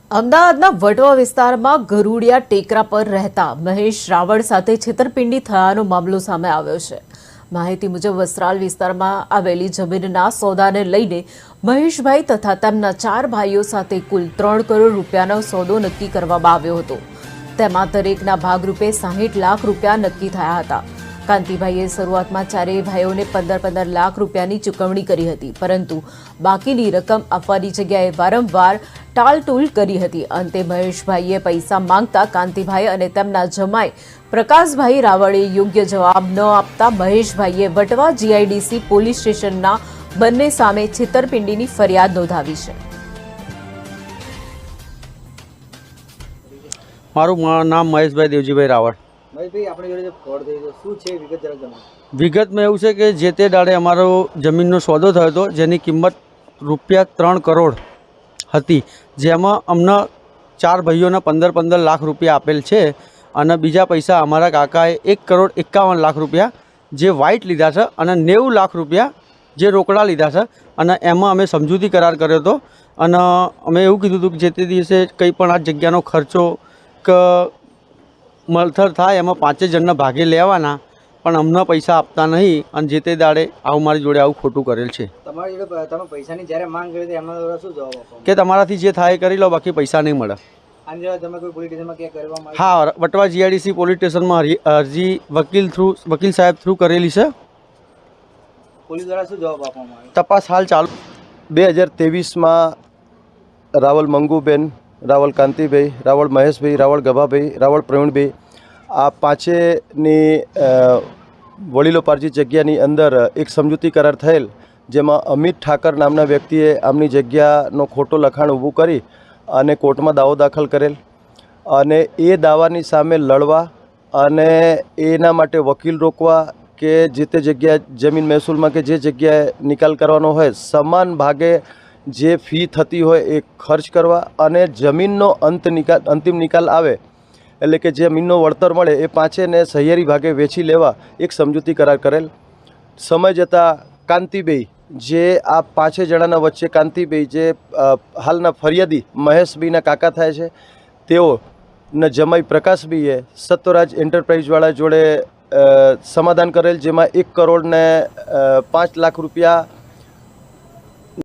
અમદાવાદના વટવા વિસ્તારમાં ગરુડિયા ટેકરા પર રહેતા મહેશ રાવળ સાથે છેતરપિંડી થયાનો મામલો સામે આવ્યો છે। માહિતી મુજબ વસ્ત્રાલ વિસ્તારમાં આવેલી જમીનના સોદાને લઈને મહેશભાઈ તથા તેમના 4 ભાઈઓ સાથે કુલ 3 કરોડ રૂપિયાનો સોદો નક્કી કરવામાં આવ્યો હતો। તેમાં દરેકના ભાગરૂપે 60 લાખ રૂપિયા નક્કી થયા હતા। કાંતિભાઈએ શરૂઆતમાં ચારેય ભાઈઓને 15 લાખ રૂપિયાની ચૂકવણી કરી હતી, પરંતુ બાકીની રકમ આપવાની જગ્યાએ વારંવાર ટાલટૂલ કરી હતી। અંતે મહેશભાઈએ પૈસા માંગતા કાંતિભાઈ અને તેમના જમાઈ પ્રકાશભાઈ રાવળે યોગ્ય જવાબ ન આપતા મહેશભાઈએ વટવા જીઆઈડીસી પોલીસ સ્ટેશનના બંને સામે છેતરપિંડીની ફરિયાદ નોંધાવી છે। મારું નામ મહેશભાઈ દેવજીભાઈ રાવળ। વિગતમાં એવું છે કે જે તે દાડે અમારો જમીનનો સોદો થયો હતો, જેની કિંમત રૂપિયા 3 કરોડ હતી, જેમાં અમને 4 ભાઈઓને 15 લાખ રૂપિયા આપેલ છે અને બીજા પૈસા અમારા કાકાએ 1,51,00,000 રૂપિયા જે વ્હાઇટ લીધા છે અને 90 લાખ રૂપિયા જે રોકડા લીધા છે। અને એમાં અમે સમજૂતી કરાર કર્યો હતો અને અમે એવું કીધું હતું કે જે તે દિવસે કંઈ પણ આ જગ્યાનો ખર્ચો કે મળથર થાય એમાં 5 જણના ભાગે લેવાના, પણ અમને પૈસા આપતા નહીં અને જે તે દાડે આવું મારી જોડે આવું ખોટું કરેલ છે। તમારી જોડે તમે પૈસાની જ્યારે માંગ કરી હતી એમના દ્વારા શું જવાબ આપો કે તમારાથી જે થાય કરી લો, બાકી પૈસા નહીં મળે। આની જોડે તમે કોઈ પોલીસ સ્ટેશનમાં ક્યાં કરવામાં હા, વટવા જીઆઈડીસી પોલીસ સ્ટેશનમાં અરજી વકીલ સાહેબ થ્રુ કરેલી છે। પોલીસ દ્વારા શું જવાબ આપવામાં આવ્યો? તપાસ હાલ ચાલુ। 2023માં રાવલ મંગુબેન, રાવલ કાંતિભાઈ, રાવળ મહેશભાઈ, રાવળ ગભાભાઈ, રાવળ પ્રવીણભાઈ, આ પાંચેની વડીલો પારજી જગ્યાની અંદર એક સમજૂતી કરાર થયેલ, જેમાં અમિત ઠાકર નામના વ્યક્તિએ આમની જગ્યાનો ખોટો લખાણ ઊભું કરી અને કોર્ટમાં દાવો દાખલ કરેલ અને એ દાવાની સામે લડવા અને એના માટે વકીલ રોકવા કે જે તે જગ્યાએ જમીન મહેસૂલમાં કે જે જગ્યાએ નિકાલ કરવાનો હોય સમાન ભાગે જે ફી થતી હોય એ ખર્ચ કરવા અને જમીનનો અંતિમ નિકાલ આવે એટલે કે જમીનનો વળતર મળે એ પાંચેને સહિયારી ભાગે વેચી લેવા એક સમજૂતી કરાર કરેલ। સમય જતાં કાંતિભાઈ જે આ 5 જણાના વચ્ચે કાંતિભાઈ જે હાલના ફરિયાદી મહેશભાઈના કાકા થાય છે, તેઓના જમાઈ પ્રકાશભાઈએ સત્વરાજ એન્ટરપ્રાઇઝવાળા જોડે સમાધાન કરેલ, જેમાં 1,05,00,000 રૂપિયા